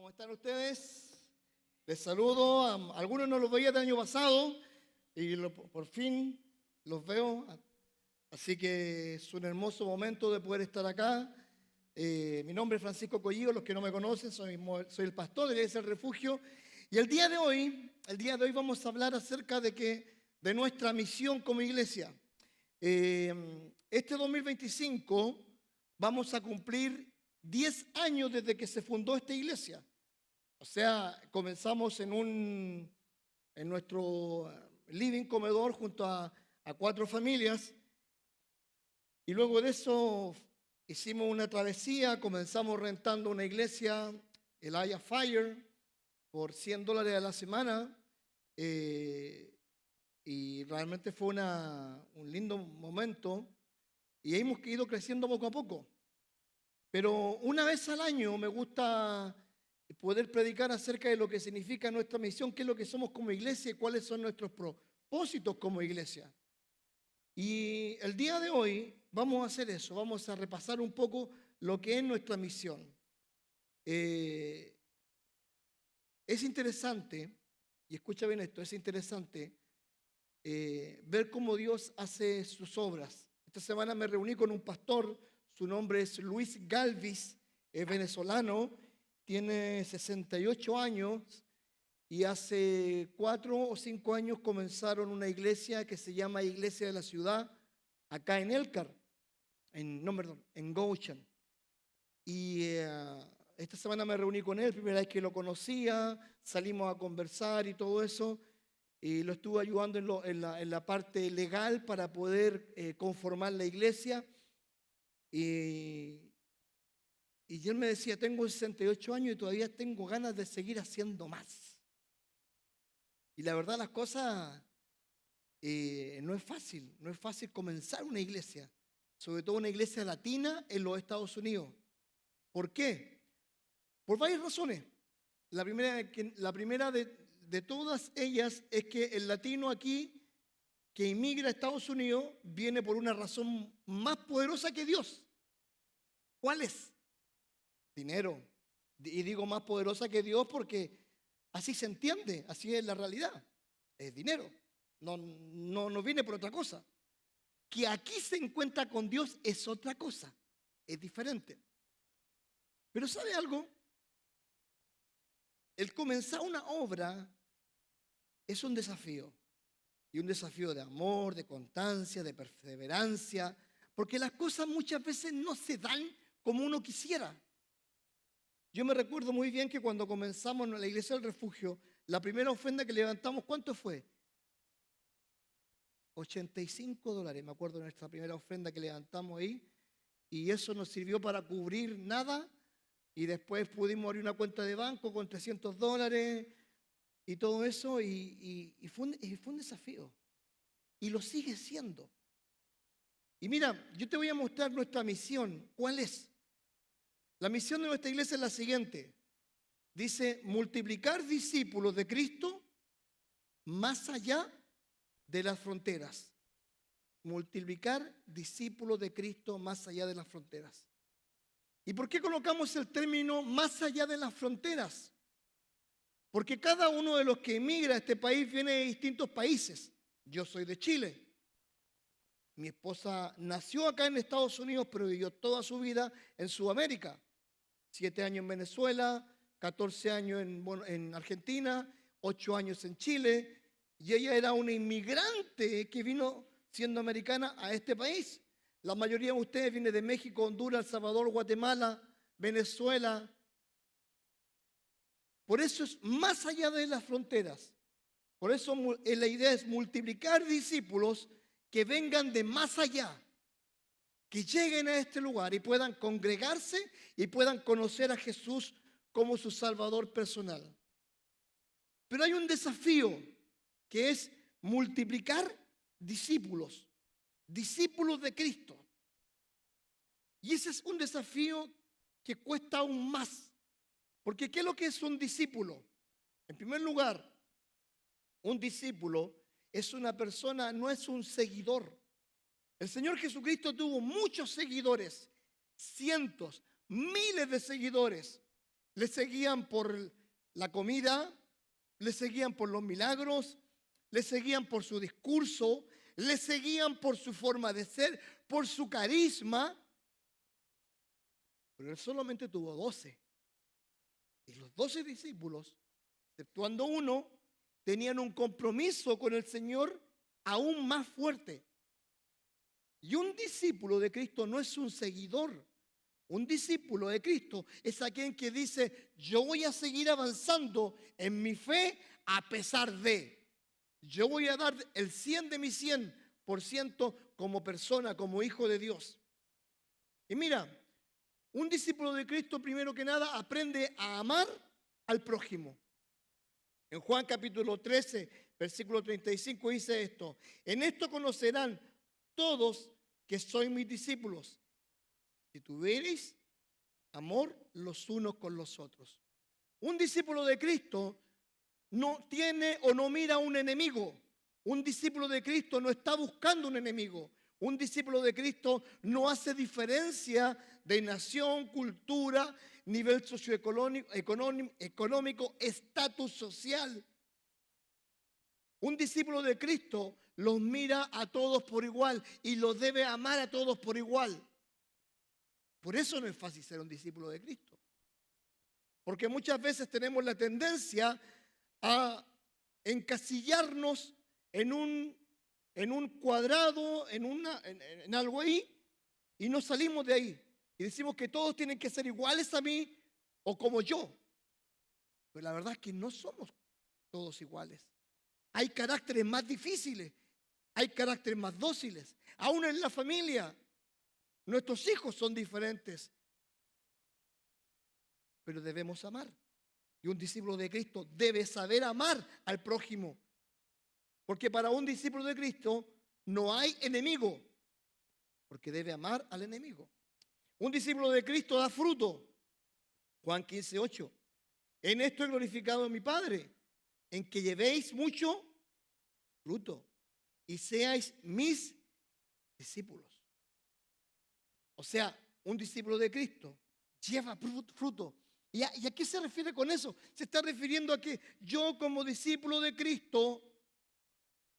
¿Cómo están ustedes? Les saludo. Algunos no los veía del año pasado y por fin los veo. Así que es un hermoso momento de poder estar acá. Mi nombre es Francisco Collillo. Los que no me conocen, soy el pastor de la Iglesia del Refugio. Y el día de hoy vamos a hablar acerca de nuestra misión como iglesia. Este 2025 vamos a cumplir 10 años desde que se fundó esta iglesia. O sea, comenzamos en nuestro living comedor junto a 4 familias, y luego de eso hicimos una travesía. Comenzamos rentando una iglesia, el Aya Fire, por $100 a la semana, y realmente fue un lindo momento, y hemos ido creciendo poco a poco. Pero una vez al año me gusta poder predicar acerca de lo que significa nuestra misión, qué es lo que somos como iglesia y cuáles son nuestros propósitos como iglesia. Y el día de hoy vamos a hacer eso, vamos a repasar un poco lo que es nuestra misión. Es interesante, y escucha bien esto, es interesante ver cómo Dios hace sus obras. Esta semana me reuní con un pastor, su nombre es Luis Galvis, es venezolano, tiene 68 años y hace 4 o 5 años comenzaron una iglesia que se llama Iglesia de la Ciudad, acá en Elkhart, en Goshen. Y esta semana me reuní con él, primera vez que lo conocía, salimos a conversar y todo eso, y lo estuve ayudando en la parte legal para poder conformar la iglesia. Y él me decía, tengo 68 años y todavía tengo ganas de seguir haciendo más. Y la verdad las cosas no es fácil comenzar una iglesia, sobre todo una iglesia latina en los Estados Unidos. ¿Por qué? Por varias razones. La primera de todas ellas es que el latino aquí que inmigra a Estados Unidos viene por una razón más poderosa que Dios. ¿Cuál es? Dinero. Y digo más poderosa que Dios porque así se entiende, así es la realidad. Es dinero. No viene por otra cosa. Que aquí se encuentra con Dios es otra cosa. Es diferente. Pero ¿sabe algo? El comenzar una obra es un desafío. Y un desafío de amor, de constancia, de perseverancia. Porque las cosas muchas veces no se dan como uno quisiera. Yo me recuerdo muy bien que cuando comenzamos en la Iglesia del Refugio, la primera ofrenda que levantamos, ¿cuánto fue? $85, me acuerdo de nuestra primera ofrenda que levantamos ahí, y eso nos sirvió para cubrir nada, y después pudimos abrir una cuenta de banco con $300 y todo eso, y fue un desafío, y lo sigue siendo. Y mira, yo te voy a mostrar nuestra misión. ¿Cuál es? La misión de nuestra iglesia es la siguiente. Dice, multiplicar discípulos de Cristo más allá de las fronteras. Multiplicar discípulos de Cristo más allá de las fronteras. ¿Y por qué colocamos el término más allá de las fronteras? Porque cada uno de los que emigra a este país viene de distintos países. Yo soy de Chile. Mi esposa nació acá en Estados Unidos, pero vivió toda su vida en Sudamérica. 7 años en Venezuela, 14 años en Argentina, 8 años en Chile. Y ella era una inmigrante que vino siendo americana a este país. La mayoría de ustedes vienen de México, Honduras, El Salvador, Guatemala, Venezuela. Por eso es más allá de las fronteras. Por eso la idea es multiplicar discípulos que vengan de más allá, que lleguen a este lugar y puedan congregarse y puedan conocer a Jesús como su Salvador personal. Pero hay un desafío que es multiplicar discípulos de Cristo. Y ese es un desafío que cuesta aún más. Porque ¿qué es lo que es un discípulo? En primer lugar, un discípulo es una persona, no es un seguidor. El Señor Jesucristo tuvo muchos seguidores, cientos, miles de seguidores. Le seguían por la comida, le seguían por los milagros, le seguían por su discurso, le seguían por su forma de ser, por su carisma. Pero él solamente tuvo 12. Y los 12 discípulos, exceptuando uno, tenían un compromiso con el Señor aún más fuerte. Y un discípulo de Cristo no es un seguidor. Un discípulo de Cristo es aquel que dice: yo voy a seguir avanzando en mi fe a pesar de. Yo voy a dar el 100 de mi 100% como persona, como hijo de Dios. Y mira, un discípulo de Cristo, primero que nada, aprende a amar al prójimo. En Juan capítulo 13, versículo 35 dice esto: en esto conocerán todos que sois mis discípulos, si tuviereis amor los unos con los otros. Un discípulo de Cristo no tiene o no mira a un enemigo. Un discípulo de Cristo no está buscando un enemigo. Un discípulo de Cristo no hace diferencia de nación, cultura, nivel socioeconómico, estatus social. Un discípulo de Cristo los mira a todos por igual y los debe amar a todos por igual. Por eso no es fácil ser un discípulo de Cristo. Porque muchas veces tenemos la tendencia a encasillarnos en un cuadrado, en algo ahí, y no salimos de ahí. Y decimos que todos tienen que ser iguales a mí o como yo. Pero la verdad es que no somos todos iguales. Hay caracteres más difíciles, hay caracteres más dóciles. Aún en la familia, nuestros hijos son diferentes. Pero debemos amar. Y un discípulo de Cristo debe saber amar al prójimo. Porque para un discípulo de Cristo no hay enemigo, porque debe amar al enemigo. Un discípulo de Cristo da fruto. Juan 15:8. En esto he glorificado a mi Padre, en que llevéis mucho fruto y seáis mis discípulos. O sea, un discípulo de Cristo lleva fruto. ¿Y a qué se refiere con eso? Se está refiriendo a que yo, como discípulo de Cristo,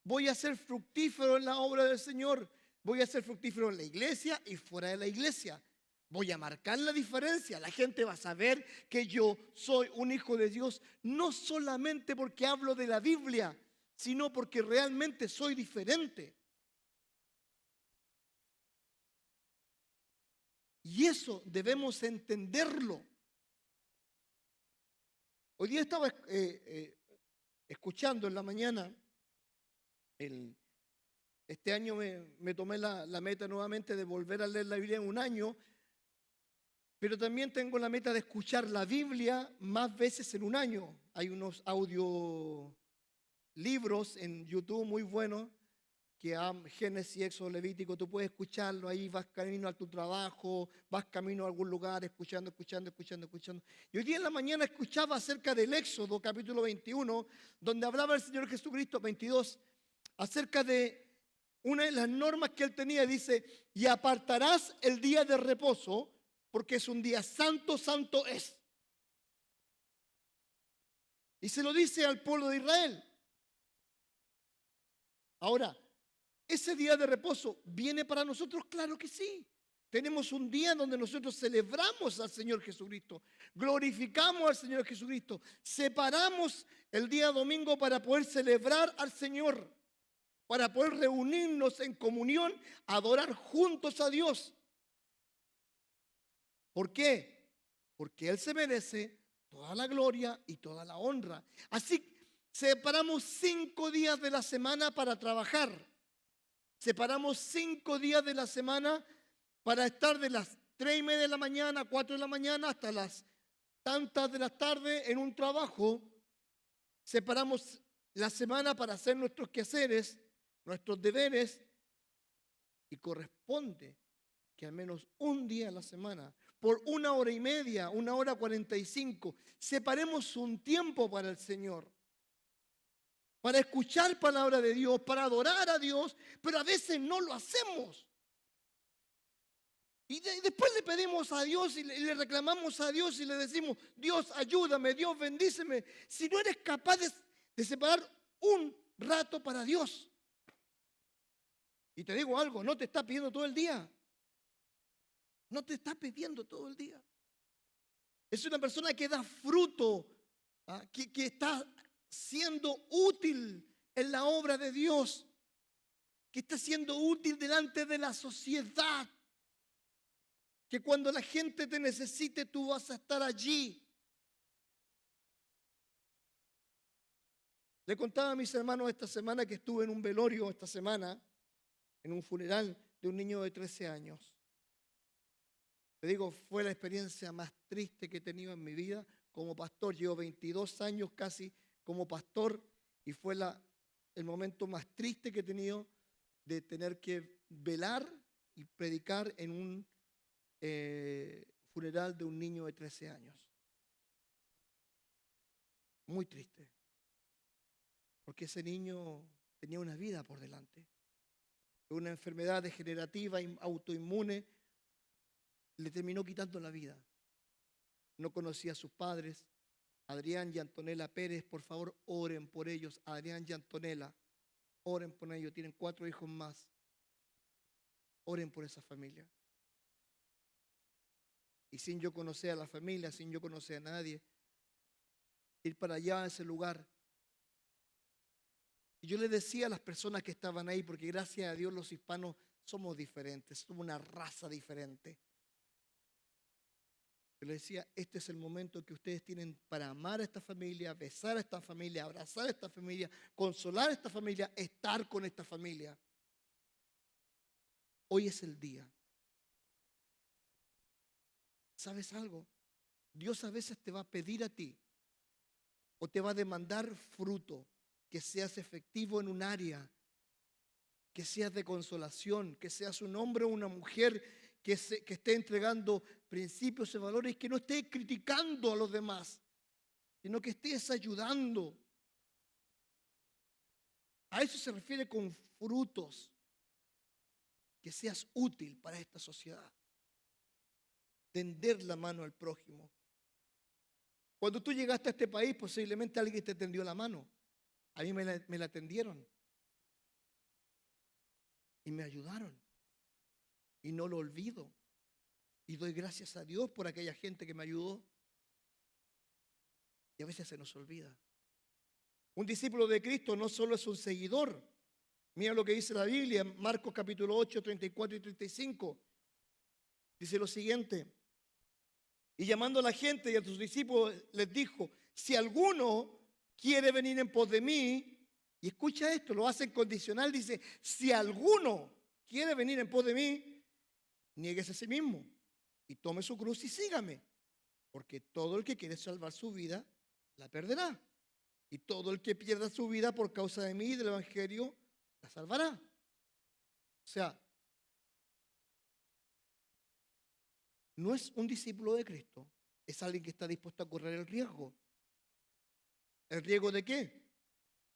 voy a ser fructífero en la obra del Señor. Voy a ser fructífero en la iglesia y fuera de la iglesia. Voy a marcar la diferencia. La gente va a saber que yo soy un hijo de Dios, no solamente porque hablo de la Biblia, sino porque realmente soy diferente. Y eso debemos entenderlo. Hoy día estaba escuchando en la mañana, este año me tomé la meta nuevamente de volver a leer la Biblia en un año, pero también tengo la meta de escuchar la Biblia más veces en un año. Hay unos audiolibros en YouTube muy buenos, que Génesis, Éxodo, Levítico, tú puedes escucharlo ahí, vas camino a tu trabajo, vas camino a algún lugar, escuchando. Y hoy día en la mañana escuchaba acerca del Éxodo, capítulo 21, donde hablaba el Señor Jesucristo, 22, acerca de una de las normas que Él tenía. Dice: y apartarás el día de reposo, porque es un día santo, santo es. Y se lo dice al pueblo de Israel. Ahora, ¿ese día de reposo viene para nosotros? Claro que sí. Tenemos un día donde nosotros celebramos al Señor Jesucristo, glorificamos al Señor Jesucristo, separamos el día domingo para poder celebrar al Señor, para poder reunirnos en comunión, adorar juntos a Dios. ¿Por qué? Porque Él se merece toda la gloria y toda la honra. Así separamos 5 días de la semana para trabajar. Separamos 5 días de la semana para estar de las 3:30 de la mañana, 4 de la mañana, hasta las tantas de la tarde en un trabajo. Separamos la semana para hacer nuestros quehaceres, nuestros deberes, y corresponde que al menos un día a la semana, por 1 hora y media, 1 hora 45, separemos un tiempo para el Señor, para escuchar palabra de Dios, para adorar a Dios, pero a veces no lo hacemos. Y después le pedimos a Dios y le reclamamos a Dios y le decimos, Dios, ayúdame, Dios, bendíceme. Si no eres capaz de separar un rato para Dios. Y te digo algo, no te está pidiendo todo el día. No te está pidiendo todo el día. Es una persona que da fruto, que está siendo útil en la obra de Dios, que está siendo útil delante de la sociedad, que cuando la gente te necesite tú vas a estar allí. Le contaba a mis hermanos esta semana que estuve en un velorio esta semana, en un funeral de un niño de 13 años. Te digo, fue la experiencia más triste que he tenido en mi vida como pastor. Llevo 22 años casi como pastor y fue el momento más triste que he tenido de tener que velar y predicar en un funeral de un niño de 13 años. Muy triste. Porque ese niño tenía una vida por delante. Una enfermedad degenerativa, autoinmune, le terminó quitando la vida. No conocía a sus padres. Adrián y Antonella Pérez, por favor, oren por ellos. Adrián y Antonella, oren por ellos. Tienen 4 hijos más. Oren por esa familia. Y sin yo conocer a la familia, sin yo conocer a nadie, ir para allá a ese lugar. Y yo le decía a las personas que estaban ahí, porque gracias a Dios los hispanos somos diferentes, somos una raza diferente. Yo les decía, este es el momento que ustedes tienen para amar a esta familia, besar a esta familia, abrazar a esta familia, consolar a esta familia, estar con esta familia. Hoy es el día. ¿Sabes algo? Dios a veces te va a pedir a ti o te va a demandar fruto, que seas efectivo en un área, que seas de consolación, que seas un hombre o una mujer que esté entregando principios y valores, que no esté criticando a los demás, sino que estés ayudando. A eso se refiere con frutos, que seas útil para esta sociedad. Tender la mano al prójimo. Cuando tú llegaste a este país, posiblemente alguien te tendió la mano. A mí me la tendieron. Y me ayudaron. Y no lo olvido. Y doy gracias a Dios por aquella gente que me ayudó. Y a veces se nos olvida. Un discípulo de Cristo no solo es un seguidor. Mira lo que dice la Biblia, Marcos capítulo 8, 34 y 35. Dice lo siguiente. Y llamando a la gente y a sus discípulos les dijo, si alguno quiere venir en pos de mí, y escucha esto, lo hace en condicional, dice, si alguno quiere venir en pos de mí, niéguese a sí mismo y tome su cruz y sígame, porque todo el que quiere salvar su vida, la perderá. Y todo el que pierda su vida por causa de mí y del Evangelio, la salvará. O sea, no es un discípulo de Cristo, es alguien que está dispuesto a correr el riesgo. ¿El riesgo de qué?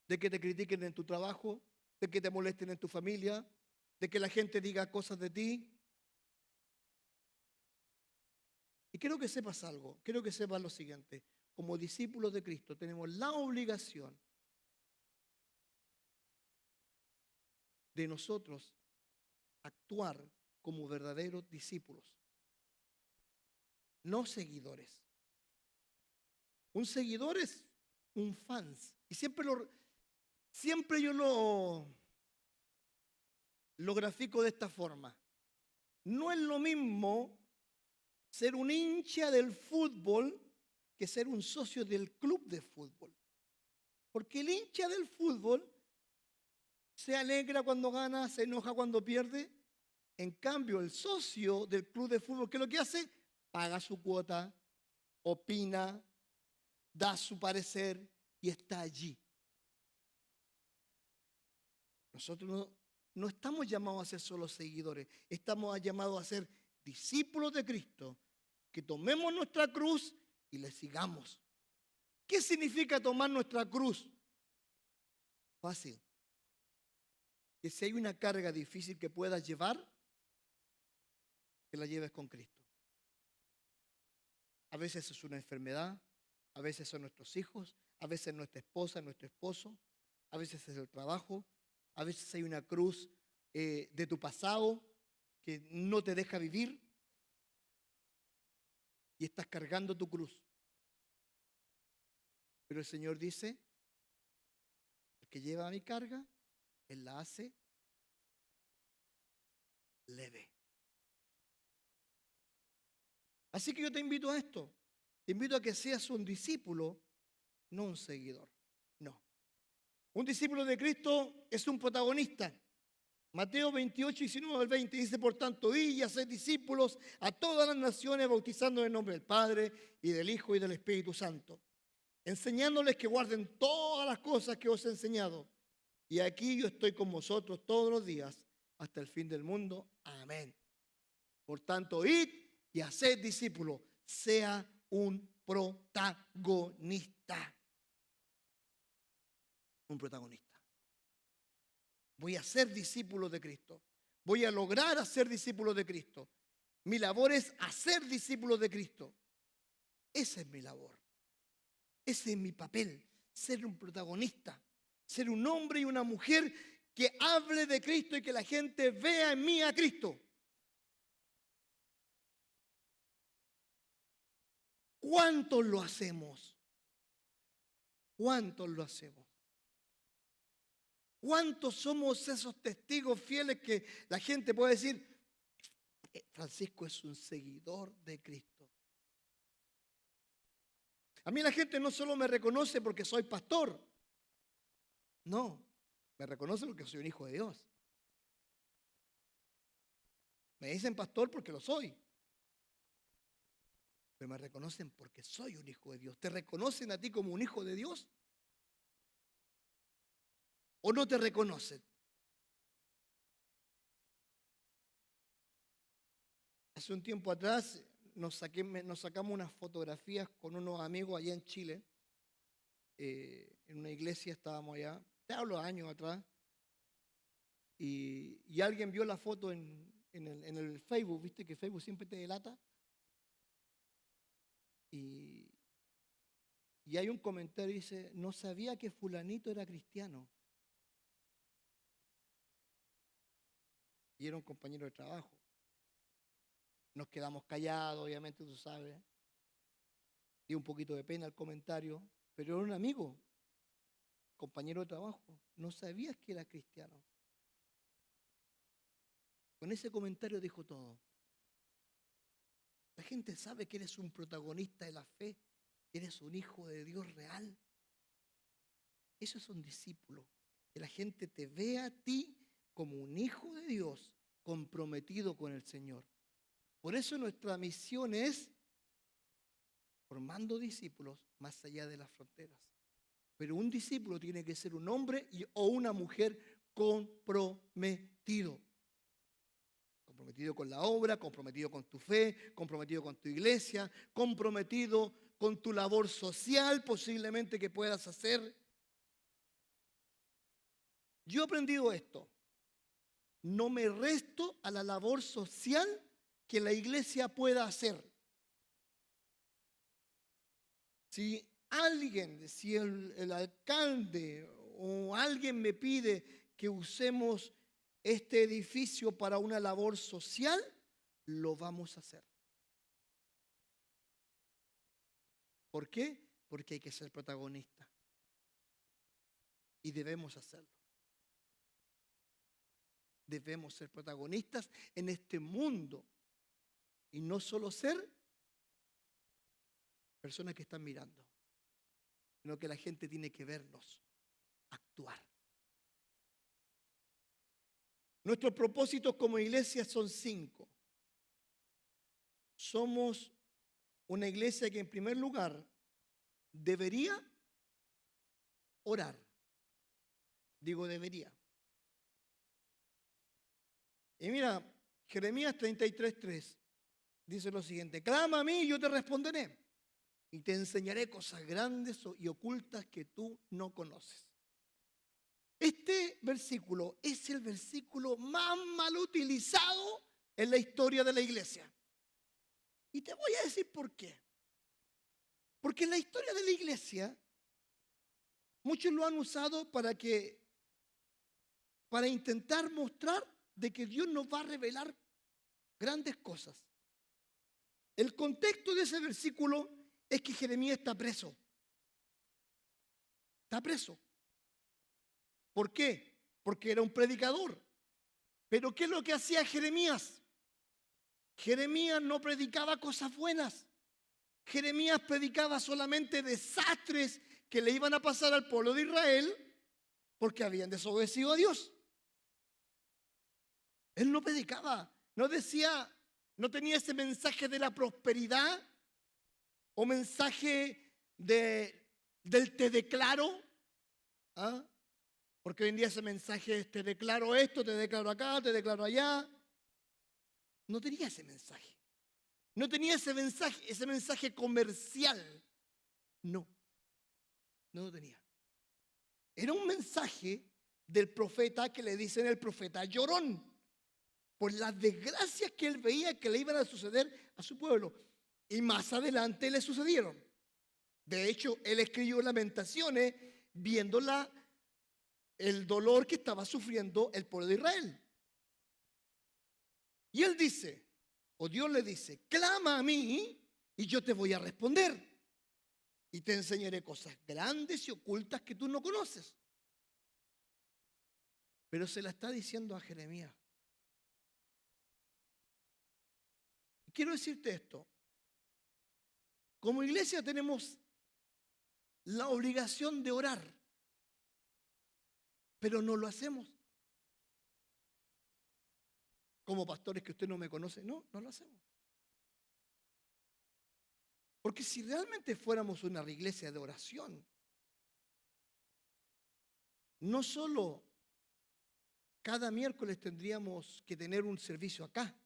De que te critiquen en tu trabajo, de que te molesten en tu familia, de que la gente diga cosas de ti. Y quiero que sepas algo, quiero que sepas lo siguiente. Como discípulos de Cristo tenemos la obligación de nosotros actuar como verdaderos discípulos, no seguidores. Un seguidor es un fans. Y siempre yo lo grafico de esta forma. No es lo mismo ser un hincha del fútbol que ser un socio del club de fútbol. Porque el hincha del fútbol se alegra cuando gana, se enoja cuando pierde. En cambio, el socio del club de fútbol, ¿qué es lo que hace? Paga su cuota, opina, da su parecer y está allí. Nosotros no estamos llamados a ser solo seguidores, estamos llamados a ser discípulos de Cristo, que tomemos nuestra cruz y le sigamos. ¿Qué significa tomar nuestra cruz? Fácil. Que si hay una carga difícil que puedas llevar, que la lleves con Cristo. A veces es una enfermedad, a veces son nuestros hijos, a veces es nuestra esposa, nuestro esposo, a veces es el trabajo, a veces hay una cruz de tu pasado que no te deja vivir y estás cargando tu cruz. Pero el Señor dice, el que lleva mi carga, Él la hace leve. Así que yo te invito a esto. Te invito a que seas un discípulo, no un seguidor. No. Un discípulo de Cristo es un protagonista. Mateo 28, 19 al 20 dice, por tanto, id y haced discípulos a todas las naciones, bautizando en el nombre del Padre y del Hijo y del Espíritu Santo, enseñándoles que guarden todas las cosas que os he enseñado. Y aquí yo estoy con vosotros todos los días hasta el fin del mundo. Amén. Por tanto, id y haced discípulos. Sea un protagonista. Un protagonista. Voy a ser discípulo de Cristo. Voy a lograr hacer discípulos de Cristo. Mi labor es hacer discípulos de Cristo. Esa es mi labor. Ese es mi papel. Ser un protagonista. Ser un hombre y una mujer que hable de Cristo y que la gente vea en mí a Cristo. ¿Cuántos lo hacemos? ¿Cuántos lo hacemos? ¿Cuántos somos esos testigos fieles que la gente puede decir, Francisco es un seguidor de Cristo? A mí la gente no solo me reconoce porque soy pastor, no, me reconoce porque soy un hijo de Dios. Me dicen pastor porque lo soy, pero me reconocen porque soy un hijo de Dios. ¿Te reconocen a ti como un hijo de Dios? ¿O no te reconocen? Hace un tiempo atrás nos sacamos unas fotografías con unos amigos allá en Chile. En una iglesia estábamos allá, te hablo años atrás. Y alguien vio la foto en el Facebook, ¿viste que Facebook siempre te delata? Y hay un comentario que dice, no sabía que fulanito era cristiano. Y era un compañero de trabajo. Nos quedamos callados, obviamente, tú sabes. Dio un poquito de pena el comentario, pero era un amigo, compañero de trabajo. No sabías que era cristiano. Con ese comentario dijo todo. La gente sabe que eres un protagonista de la fe, que eres un hijo de Dios real. Esos son discípulos. Que la gente te vea a ti como un hijo de Dios comprometido con el Señor. Por eso nuestra misión es formando discípulos más allá de las fronteras. Pero un discípulo tiene que ser un hombre o una mujer comprometido. Comprometido con la obra, comprometido con tu fe, comprometido con tu iglesia, comprometido con tu labor social posiblemente que puedas hacer. Yo he aprendido esto. No me resto a la labor social que la iglesia pueda hacer. Si el alcalde o alguien me pide que usemos este edificio para una labor social, lo vamos a hacer. ¿Por qué? Porque hay que ser protagonista. Y debemos hacerlo. Debemos ser protagonistas en este mundo. Y no solo ser personas que están mirando, sino que la gente tiene que vernos actuar. Nuestros propósitos como iglesia son 5. Somos una iglesia que en primer lugar debería orar. Digo debería. Y mira, Jeremías 33:3 dice lo siguiente: clama a mí y yo te responderé y te enseñaré cosas grandes y ocultas que tú no conoces. Este versículo es el versículo más mal utilizado en la historia de la iglesia. Y te voy a decir por qué. Porque en la historia de la iglesia, muchos lo han usado para intentar mostrar de que Dios nos va a revelar grandes cosas. El contexto de ese versículo es que Jeremías está preso. Está preso. ¿Por qué? Porque era un predicador. Pero ¿qué es lo que hacía Jeremías? Jeremías no predicaba cosas buenas. Jeremías predicaba solamente desastres que le iban a pasar al pueblo de Israel porque habían desobedecido a Dios. Él no predicaba, no decía, no tenía ese mensaje de la prosperidad o mensaje del te declaro. ¿Ah? Porque hoy en día ese mensaje es te declaro esto, te declaro acá, te declaro allá. No tenía ese mensaje. No tenía ese mensaje comercial. No lo tenía. Era un mensaje del profeta que le dicen el profeta llorón, por las desgracias que él veía que le iban a suceder a su pueblo. Y más adelante le sucedieron. De hecho, él escribió Lamentaciones viendo el dolor que estaba sufriendo el pueblo de Israel. Y él dice, o Dios le dice, clama a mí y yo te voy a responder. Y te enseñaré cosas grandes y ocultas que tú no conoces. Pero se la está diciendo a Jeremías. Quiero decirte esto. Como iglesia tenemos la obligación de orar, pero no lo hacemos. Como pastores que usted no me conoce, no lo hacemos. Porque si realmente fuéramos una iglesia de oración, no solo cada miércoles tendríamos que tener un servicio acá,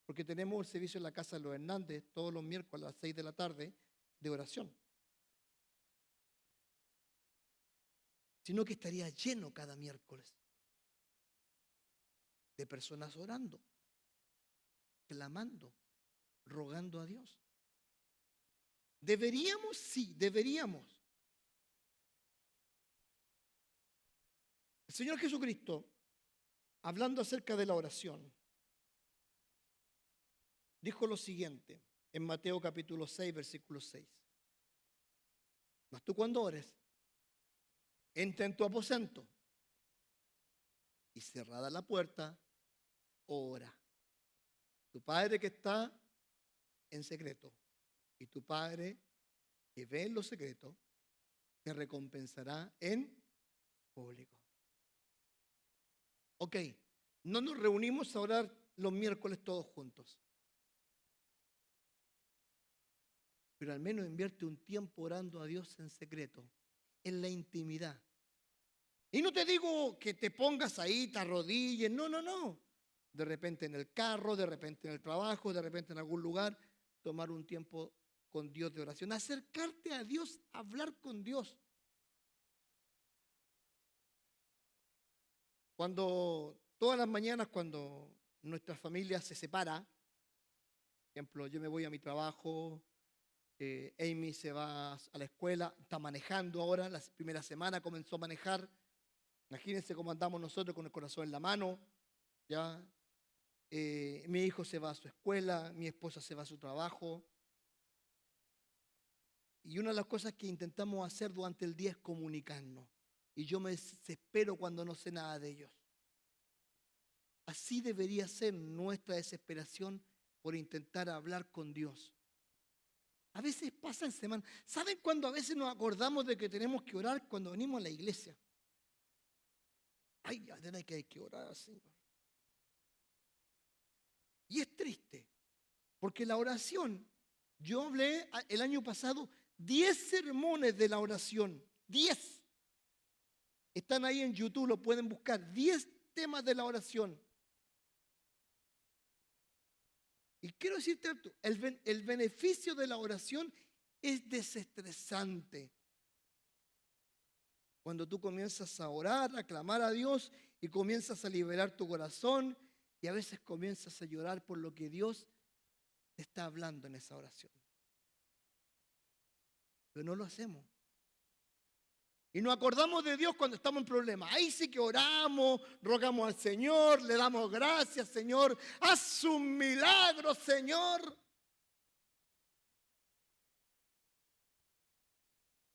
porque tenemos el servicio en la casa de los Hernández todos los miércoles a las 6 de la tarde de oración, sino que estaría lleno cada miércoles de personas orando, clamando, rogando a Dios. ¿Deberíamos? Sí, deberíamos. El Señor Jesucristo, hablando acerca de la oración, dijo lo siguiente en Mateo capítulo 6, versículo 6. Mas tú cuando ores, entra en tu aposento y cerrada la puerta, ora. Tu Padre que está en secreto y tu Padre que ve en lo secreto, te recompensará en público. Ok, no nos reunimos a orar los miércoles todos juntos. Pero al menos invierte un tiempo orando a Dios en secreto, en la intimidad. Y no te digo que te pongas ahí, te arrodilles, no. De repente en el carro, de repente en el trabajo, de repente en algún lugar, tomar un tiempo con Dios de oración. Acercarte a Dios, hablar con Dios. Todas las mañanas cuando nuestra familia se separa, por ejemplo, yo me voy a mi trabajo, Amy se va a la escuela, está manejando ahora, la primera semana comenzó a manejar. Imagínense cómo andamos nosotros con el corazón en la mano, ¿ya? Mi hijo se va a su escuela, mi esposa se va a su trabajo. Y una de las cosas que intentamos hacer durante el día es comunicarnos. Y yo me desespero cuando no sé nada de ellos. Así debería ser nuestra desesperación por intentar hablar con Dios. A veces pasan semanas. ¿Saben cuándo a veces nos acordamos de que tenemos que orar? Cuando venimos a la iglesia. Ay, hay que orar, Señor. Y es triste, porque la oración, yo hablé el año pasado 10 sermones de la oración. 10. Están ahí en YouTube, lo pueden buscar. 10 temas de la oración. Y quiero decirte algo, el beneficio de la oración es desestresante. Cuando tú comienzas a orar, a clamar a Dios y comienzas a liberar tu corazón y a veces comienzas a llorar por lo que Dios te está hablando en esa oración. Pero no lo hacemos. Y nos acordamos de Dios cuando estamos en problemas. Ahí sí que oramos, rogamos al Señor, le damos gracias, Señor. Haz un milagro, Señor.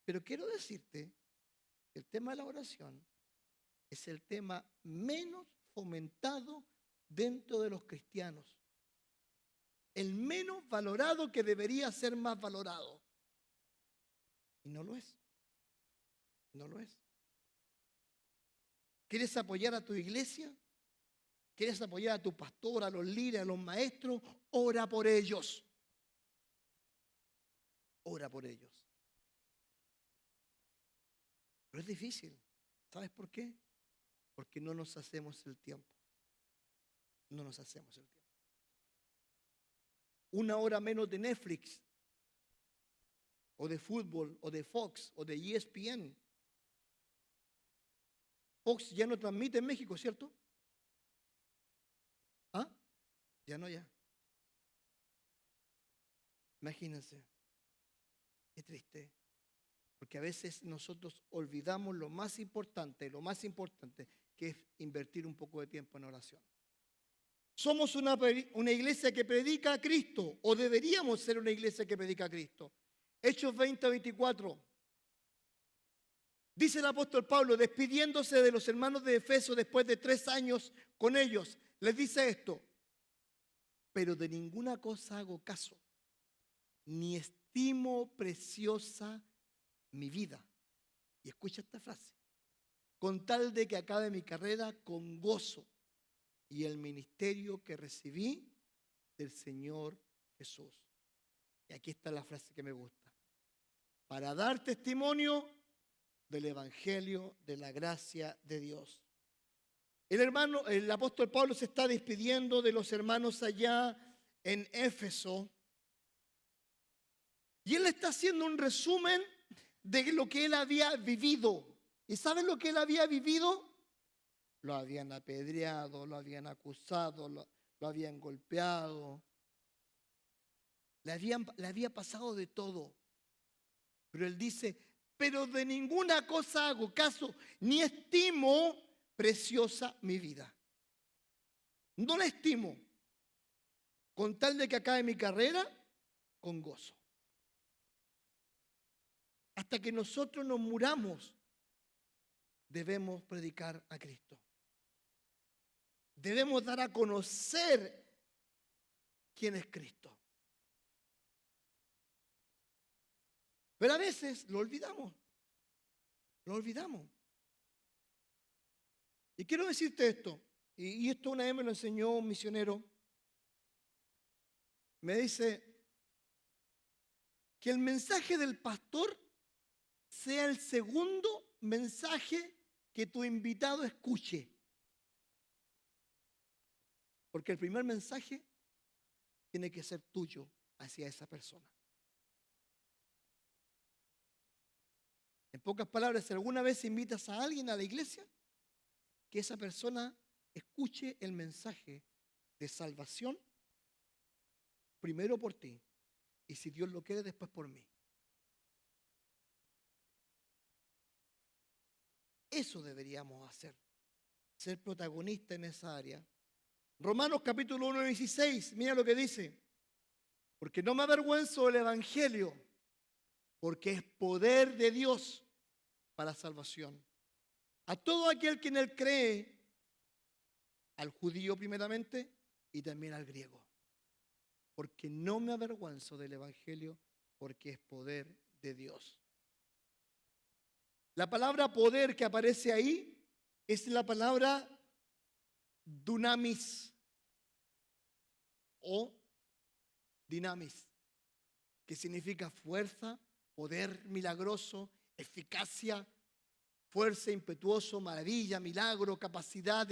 Pero quiero decirte que el tema de la oración es el tema menos fomentado dentro de los cristianos. El menos valorado que debería ser más valorado. Y no lo es. No lo es. ¿Quieres apoyar a tu iglesia? ¿Quieres apoyar a tu pastor, a los líderes, a los maestros? Ora por ellos. Ora por ellos. Pero es difícil. ¿Sabes por qué? Porque no nos hacemos el tiempo. No nos hacemos el tiempo. Una hora menos de Netflix, o de fútbol, o de Fox, o de ESPN. Fox ya no transmite en México, ¿cierto? ¿Ah? Ya no, ya. Imagínense. Qué triste. Porque a veces nosotros olvidamos lo más importante, que es invertir un poco de tiempo en oración. Somos una iglesia que predica a Cristo, o deberíamos ser una iglesia que predica a Cristo. Hechos 20:24. Dice el apóstol Pablo, despidiéndose de los hermanos de Efeso después de 3 años con ellos, les dice esto: pero de ninguna cosa hago caso, ni estimo preciosa mi vida. Y escucha esta frase: con tal de que acabe mi carrera con gozo y el ministerio que recibí del Señor Jesús. Y aquí está la frase que me gusta: para dar testimonio del evangelio de la gracia de Dios. El apóstol Pablo se está despidiendo de los hermanos allá en Éfeso. Y él está haciendo un resumen de lo que él había vivido. ¿Y saben lo que él había vivido? Lo habían apedreado, lo habían acusado, lo habían golpeado. Le había pasado de todo. Pero él dice, pero de ninguna cosa hago caso, ni estimo preciosa mi vida. No la estimo, con tal de que acabe mi carrera con gozo. Hasta que nosotros nos muramos, debemos predicar a Cristo. Debemos dar a conocer quién es Cristo. Pero a veces lo olvidamos. Lo olvidamos. Y quiero decirte esto, y esto una vez me lo enseñó un misionero. Me dice que el mensaje del pastor sea el segundo mensaje que tu invitado escuche. Porque el primer mensaje tiene que ser tuyo hacia esa persona. En pocas palabras, si alguna vez invitas a alguien a la iglesia, que esa persona escuche el mensaje de salvación primero por ti y, si Dios lo quiere, después por mí. Eso deberíamos hacer, ser protagonistas en esa área. Romanos capítulo 1:16, mira lo que dice: porque no me avergüenzo del evangelio, porque es poder de Dios para salvación a todo aquel que en él cree, al judío primeramente y también al griego. Porque no me avergüenzo del evangelio, porque es poder de Dios. La palabra poder que aparece ahí es la palabra dunamis o dinamis, que significa fuerza, poder milagroso, eficacia, fuerza, impetuoso, maravilla, milagro, capacidad,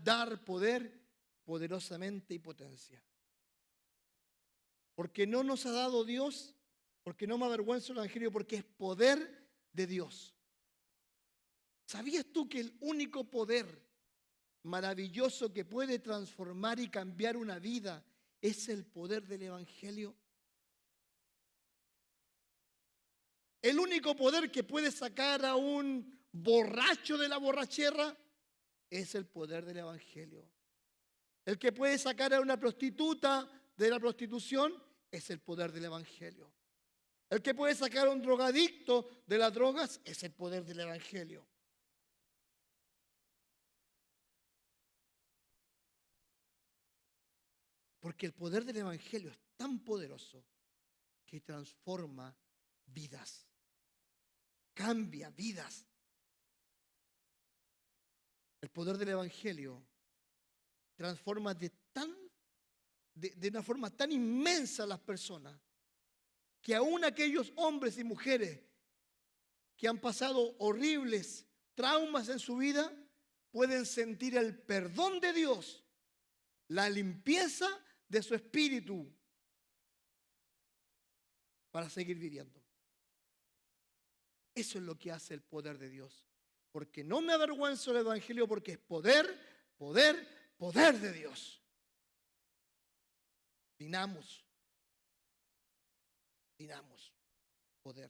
dar poder poderosamente y potencia. Porque no nos ha dado Dios, porque no me avergüenzo del evangelio, porque es poder de Dios. ¿Sabías tú que el único poder maravilloso que puede transformar y cambiar una vida es el poder del Evangelio? El único poder que puede sacar a un borracho de la borrachera es el poder del Evangelio. El que puede sacar a una prostituta de la prostitución es el poder del Evangelio. El que puede sacar a un drogadicto de las drogas es el poder del Evangelio. Porque el poder del Evangelio es tan poderoso que transforma vidas, cambia vidas. El poder del Evangelio transforma de una forma tan inmensa a las personas que aún aquellos hombres y mujeres que han pasado horribles traumas en su vida pueden sentir el perdón de Dios, la limpieza de su espíritu para seguir viviendo. Eso es lo que hace el poder de Dios. Porque no me avergüenzo del Evangelio, porque es poder, poder, poder de Dios. Dinamos, poder.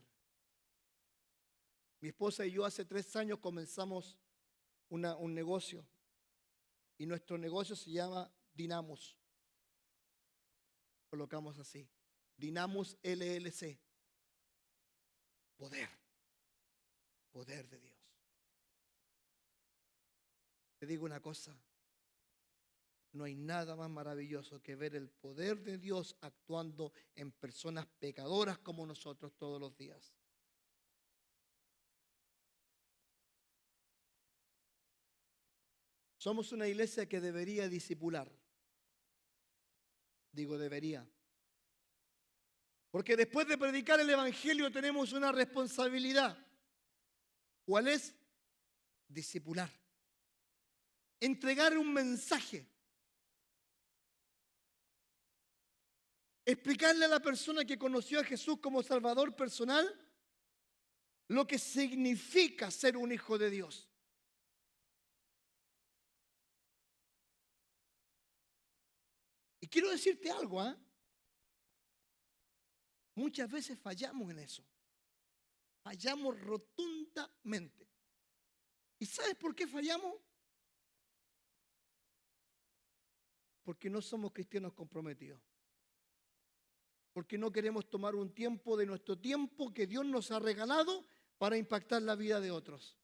Mi esposa y yo hace 3 años comenzamos un negocio y nuestro negocio se llama Dinamos. Colocamos así, Dinamos LLC. Poder, poder de Dios. Te digo una cosa, no hay nada más maravilloso que ver el poder de Dios actuando en personas pecadoras como nosotros todos los días. Somos una iglesia que debería discipular. Digo debería. Porque después de predicar el Evangelio tenemos una responsabilidad. ¿Cuál es? Discipular. Entregar un mensaje. Explicarle a la persona que conoció a Jesús como Salvador personal lo que significa ser un hijo de Dios. Y quiero decirte algo, muchas veces fallamos en eso. Fallamos rotundamente. ¿Y sabes por qué fallamos? Porque no somos cristianos comprometidos. Porque no queremos tomar un tiempo de nuestro tiempo que Dios nos ha regalado para impactar la vida de otros.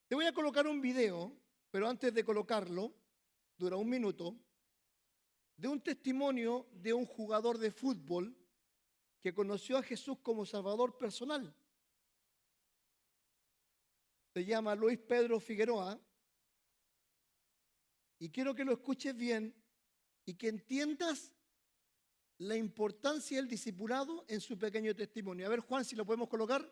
Te voy a colocar un video, pero antes de colocarlo, dura 1 minuto, de un testimonio de un jugador de fútbol que conoció a Jesús como Salvador personal. Se llama Luis Pedro Figueroa y quiero que lo escuches bien y que entiendas la importancia del discipulado en su pequeño testimonio. A ver, Juan, si lo podemos colocar.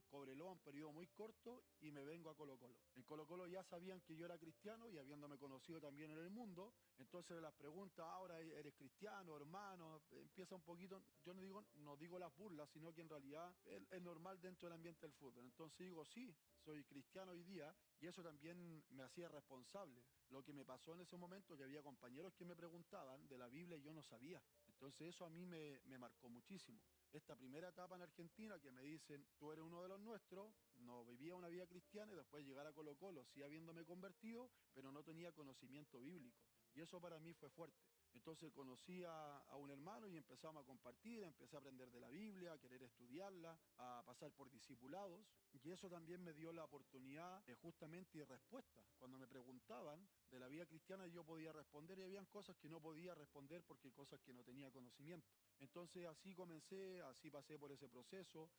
Cobreloa, un periodo muy corto, y me vengo a Colo-Colo. En Colo-Colo ya sabían que yo era cristiano y habiéndome conocido también en el mundo, entonces las preguntas, ahora eres cristiano, hermano, empieza un poquito, yo no digo las burlas, sino que en realidad es normal dentro del ambiente del fútbol. Entonces digo, sí, soy cristiano hoy día, y eso también me hacía responsable. Lo que me pasó en ese momento, que había compañeros que me preguntaban de la Biblia y yo no sabía. Entonces eso a mí me marcó muchísimo. Esta primera etapa en Argentina que me dicen, tú eres uno de los nuestros, no vivía una vida cristiana, y después llegar a Colo-Colo, sí habiéndome convertido, pero no tenía conocimiento bíblico. Y eso para mí fue fuerte. Entonces conocí a un hermano y empezamos a compartir, empecé a aprender de la Biblia, a querer estudiarla, a pasar por discipulados, y eso también me dio la oportunidad justamente de respuesta. Cuando me preguntaban de la vida cristiana yo podía responder, y habían cosas que no podía responder porque cosas que no tenía conocimiento. Entonces así comencé, así pasé por ese proceso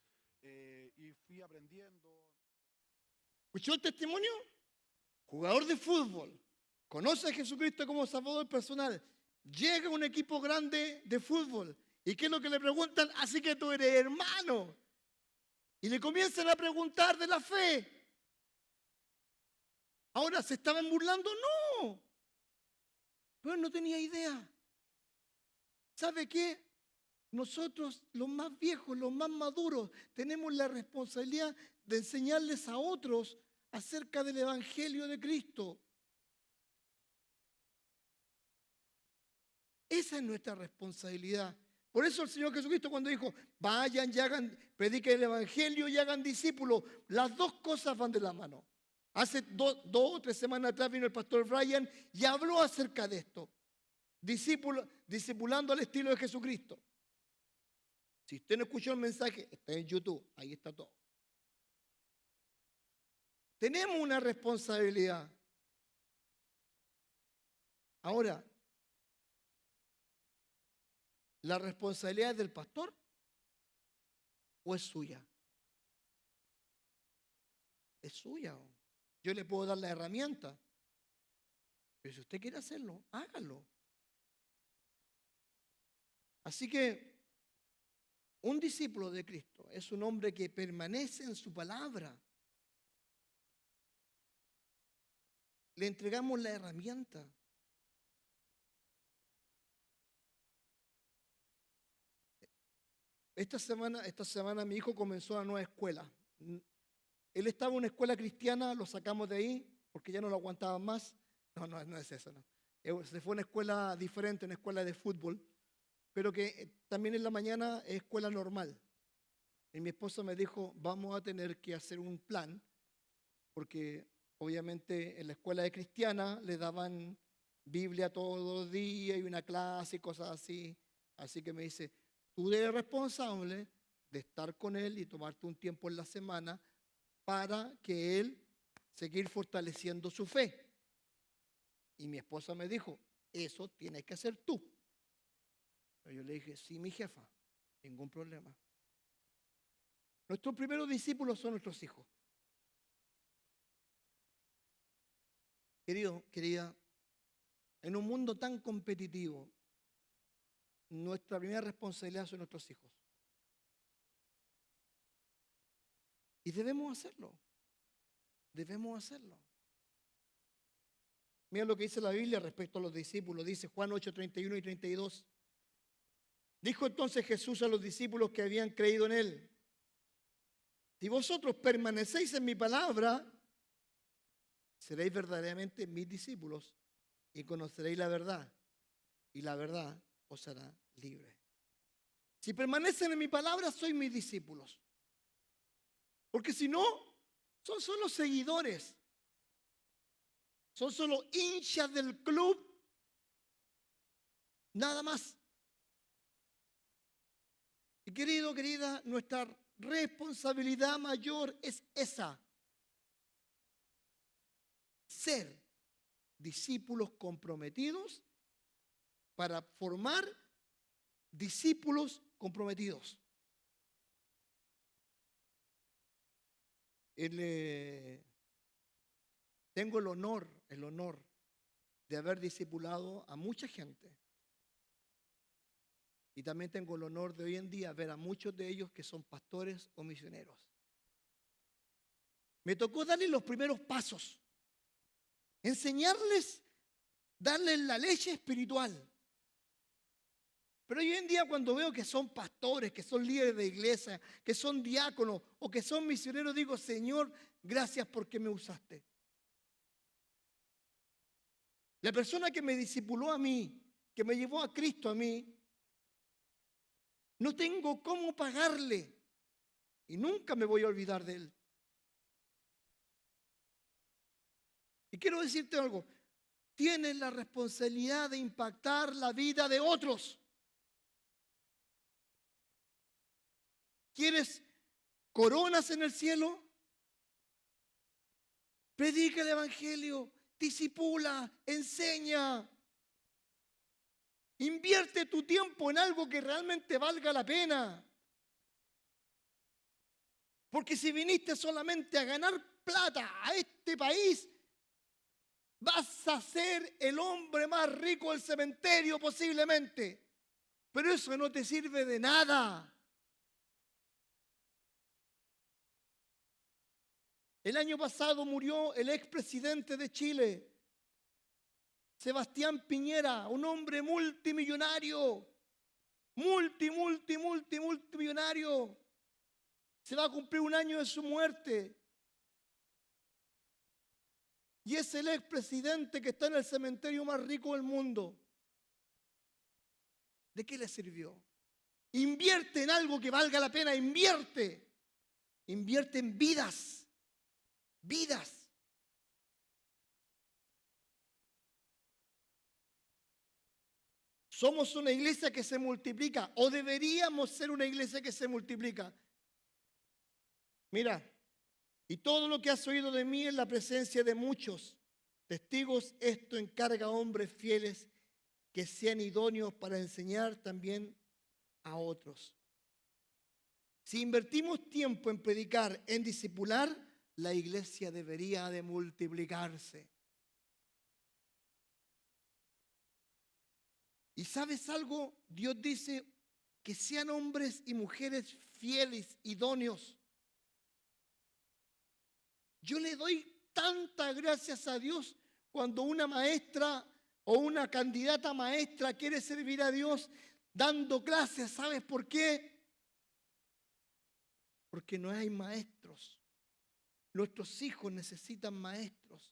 y fui aprendiendo. ¿Escuchó el testimonio? Jugador de fútbol, conoce a Jesucristo como Salvador personal, llega a un equipo grande de fútbol, ¿y qué es lo que le preguntan? Así que tú eres hermano. Y le comienzan a preguntar de la fe. Ahora, ¿se estaban burlando? No. Pero él no tenía idea. ¿Sabe qué? nosotros, los más viejos, los más maduros, tenemos la responsabilidad de enseñarles a otros acerca del Evangelio de Cristo. Esa es nuestra responsabilidad. Por eso el Señor Jesucristo cuando dijo, vayan y hagan, prediquen el Evangelio y hagan discípulos, las dos cosas van de la mano. Hace 2 o 3 semanas atrás vino el pastor Brian y habló acerca de esto. Discipulando al estilo de Jesucristo. Si usted no escuchó el mensaje, está en YouTube, ahí está todo. Tenemos una responsabilidad. Ahora, ¿la responsabilidad es del pastor o es suya? Es suya. Yo le puedo dar la herramienta, pero si usted quiere hacerlo, hágalo. Así que un discípulo de Cristo es un hombre que permanece en su palabra. Le entregamos la herramienta. Esta semana mi hijo comenzó una nueva escuela. Él estaba en una escuela cristiana, lo sacamos de ahí porque ya no lo aguantaban más. No es eso, no. Se fue a una escuela diferente, una escuela de fútbol, pero que también en la mañana es escuela normal. Y mi esposa me dijo, vamos a tener que hacer un plan, porque obviamente en la escuela de cristiana le daban Biblia todos los días y una clase y cosas así. Así que me dice, tú eres responsable de estar con él y tomarte un tiempo en la semana para que él seguir fortaleciendo su fe. Y mi esposa me dijo, eso tienes que hacer tú. Pero yo le dije, sí, mi jefa, ningún problema. Nuestros primeros discípulos son nuestros hijos. Querido, querida, en un mundo tan competitivo, nuestra primera responsabilidad son nuestros hijos. Y debemos hacerlo. Debemos hacerlo. Mira lo que dice la Biblia respecto a los discípulos. Dice Juan 8, 31 y 32. Dijo entonces Jesús a los discípulos que habían creído en él: si vosotros permanecéis en mi palabra, seréis verdaderamente mis discípulos y conoceréis la verdad, y la verdad os hará libre. Si permanecen en mi palabra, sois mis discípulos. Porque si no, son solo seguidores. Son solo hinchas del club. Nada más. Y querido, querida, nuestra responsabilidad mayor es esa. Ser discípulos comprometidos para formar discípulos comprometidos. Tengo el honor de haber discipulado a mucha gente. Y también tengo el honor de hoy en día ver a muchos de ellos que son pastores o misioneros. Me tocó darles los primeros pasos, enseñarles, darles la leche espiritual. Pero hoy en día cuando veo que son pastores, que son líderes de iglesia, que son diáconos o que son misioneros, digo, Señor, gracias porque me usaste. La persona que me discipuló a mí, que me llevó a Cristo a mí, no tengo cómo pagarle y nunca me voy a olvidar de él. Y quiero decirte algo, tienes la responsabilidad de impactar la vida de otros. ¿Quieres coronas en el cielo? Predica el evangelio, discipula, enseña. Invierte tu tiempo en algo que realmente valga la pena. Porque si viniste solamente a ganar plata a este país, vas a ser el hombre más rico del cementerio posiblemente. Pero eso no te sirve de nada. El año pasado murió el expresidente de Chile, Sebastián Piñera, un hombre multimillonario, multimillonario. Se va a cumplir 1 año de su muerte. Y es el expresidente que está en el cementerio más rico del mundo. ¿De qué le sirvió? Invierte en algo que valga la pena, invierte. Invierte en vidas. Vidas. Somos una iglesia que se multiplica, o deberíamos ser una iglesia que se multiplica. Mira, y todo lo que has oído de mí en la presencia de muchos testigos, esto encarga a hombres fieles que sean idóneos para enseñar también a otros. Si invertimos tiempo en predicar, en discipular, la iglesia debería de multiplicarse. ¿Y sabes algo? Dios dice que sean hombres y mujeres fieles, idóneos. Yo le doy tantas gracias a Dios cuando una maestra o una candidata maestra quiere servir a Dios dando clases. ¿Sabes por qué? Porque no hay maestros. Nuestros hijos necesitan maestros.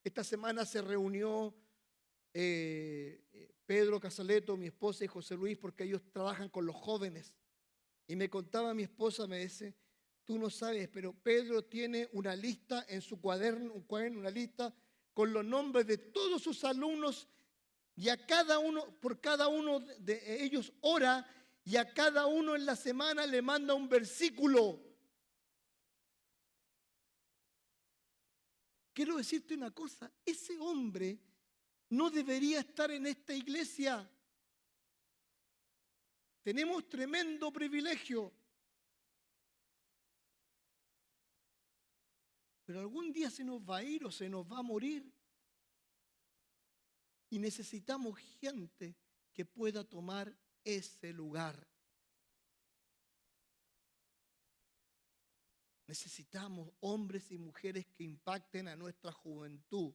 Esta semana se reunió Pedro Casaleto, mi esposa, y José Luis, porque ellos trabajan con los jóvenes. Y me contaba mi esposa, me dice, tú no sabes, pero Pedro tiene una lista en su cuaderno, una lista con los nombres de todos sus alumnos, y a cada uno, por cada uno de ellos ora, y a cada uno en la semana le manda un versículo. Quiero decirte una cosa, ese hombre no debería estar en esta iglesia. Tenemos tremendo privilegio. Pero algún día se nos va a ir o se nos va a morir. Y necesitamos gente que pueda tomar ese lugar. Necesitamos hombres y mujeres que impacten a nuestra juventud.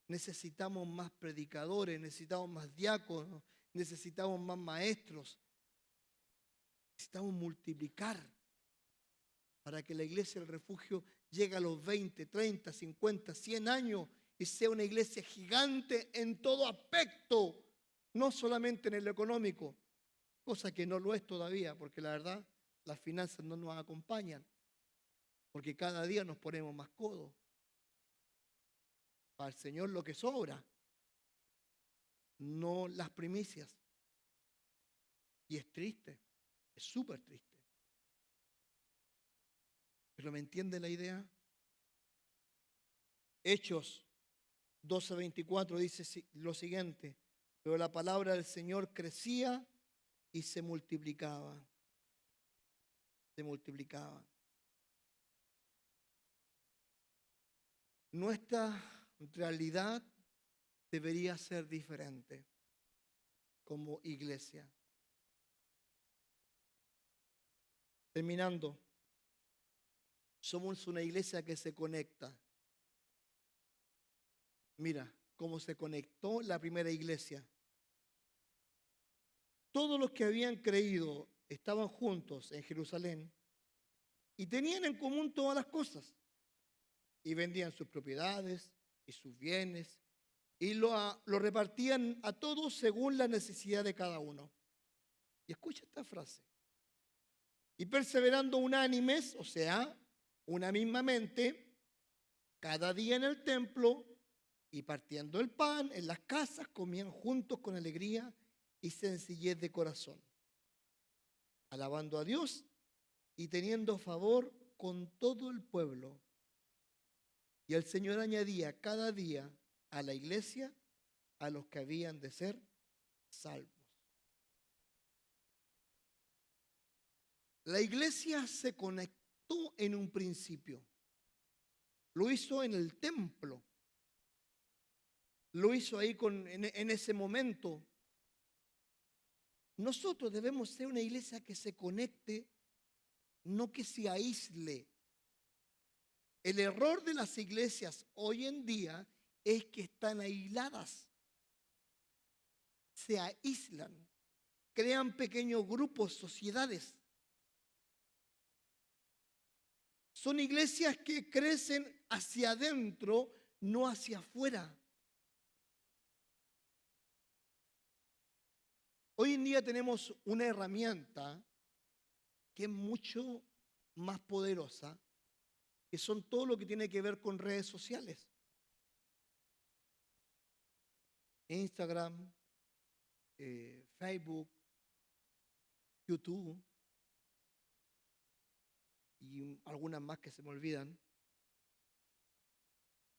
Necesitamos más predicadores, necesitamos más diáconos, necesitamos más maestros. Necesitamos multiplicar para que la iglesia del refugio llegue a los 20, 30, 50, 100 años y sea una iglesia gigante en todo aspecto, no solamente en lo económico, cosa que no lo es todavía, porque la verdad las finanzas no nos acompañan, porque cada día nos ponemos más codos. Para el Señor lo que sobra, no las primicias. Y es triste, es súper triste. ¿Pero me entiende la idea? Hechos 12:24 dice lo siguiente, pero la palabra del Señor crecía y se multiplicaba. Se multiplicaba. Nuestra realidad debería ser diferente como iglesia. Terminando, somos una iglesia que se conecta. Mira cómo se conectó la primera iglesia. Todos los que habían creído estaban juntos en Jerusalén y tenían en común todas las cosas. Y vendían sus propiedades y sus bienes y lo repartían a todos según la necesidad de cada uno. Y escucha esta frase. Y perseverando unánimes, o sea, una misma mente, cada día en el templo y partiendo el pan en las casas, comían juntos con alegría y sencillez de corazón, alabando a Dios y teniendo favor con todo el pueblo. Y el Señor añadía cada día a la iglesia a los que habían de ser salvos. La iglesia se conectó en un principio. Lo hizo en el templo. Lo hizo ahí en ese momento. Nosotros debemos ser una iglesia que se conecte, no que se aísle. El error de las iglesias hoy en día es que están aisladas. Se aíslan. crean pequeños grupos, sociedades. Son iglesias que crecen hacia adentro, no hacia afuera. Hoy en día tenemos una herramienta que es mucho más poderosa, que son todo lo que tiene que ver con redes sociales. Instagram, Facebook, YouTube y algunas más que se me olvidan,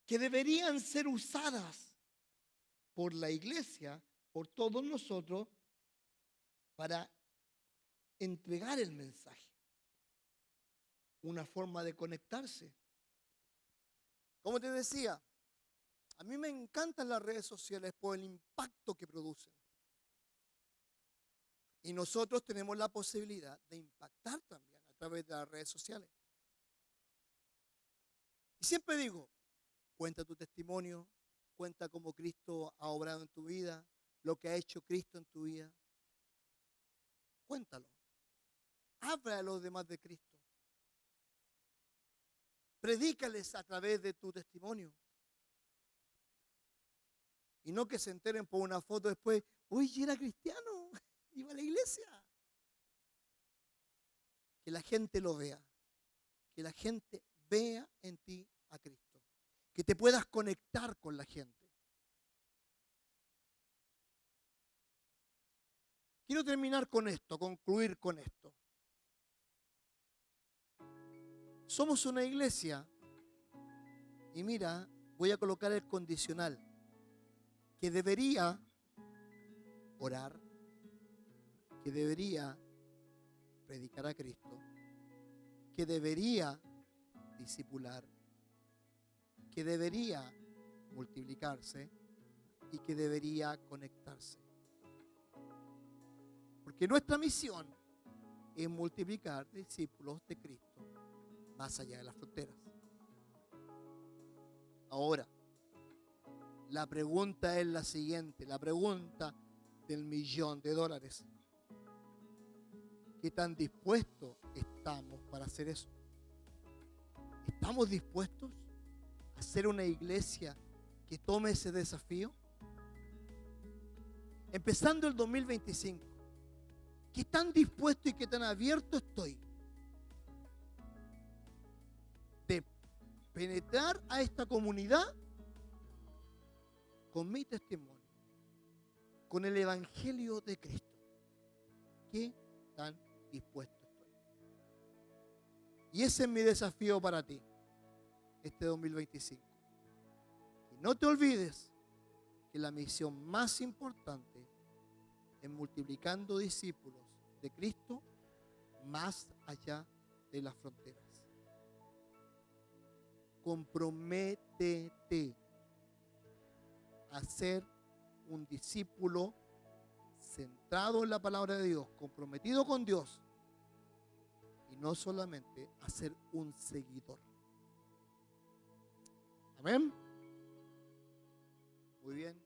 que deberían ser usadas por la iglesia, por todos nosotros, para entregar el mensaje. Una forma de conectarse. Como te decía, a mí me encantan las redes sociales por el impacto que producen. Y nosotros tenemos la posibilidad de impactar también a través de las redes sociales. Y siempre digo, cuenta tu testimonio, cuenta cómo Cristo ha obrado en tu vida, lo que ha hecho Cristo en tu vida. Cuéntalo. Habla a los demás de Cristo. Predícales a través de tu testimonio. Y no que se enteren por una foto después, uy, era cristiano, iba a la iglesia. Que la gente lo vea. Que la gente vea en ti a Cristo. Que te puedas conectar con la gente. Quiero terminar con esto, concluir con esto. Somos una iglesia, y mira, voy a colocar el condicional, que debería orar, que debería predicar a Cristo, que debería discipular, que debería multiplicarse y que debería conectarse. Porque nuestra misión es multiplicar discípulos de Cristo más allá de las fronteras. Ahora, la pregunta es la siguiente, la pregunta del $1.000.000. ¿Qué tan dispuestos estamos para hacer eso? ¿Estamos dispuestos a ser una iglesia que tome ese desafío? Empezando el 2025, ¿qué tan dispuesto y qué tan abierto estoy de penetrar a esta comunidad con mi testimonio, con el evangelio de Cristo? ¿Qué tan dispuesto estoy? Y ese es mi desafío para ti, este 2025. Y no te olvides que la misión más importante es multiplicando discípulos de Cristo más allá de las fronteras. Comprométete a ser un discípulo centrado en la palabra de Dios, comprometido con Dios, y no solamente a ser un seguidor. Amén. Muy bien.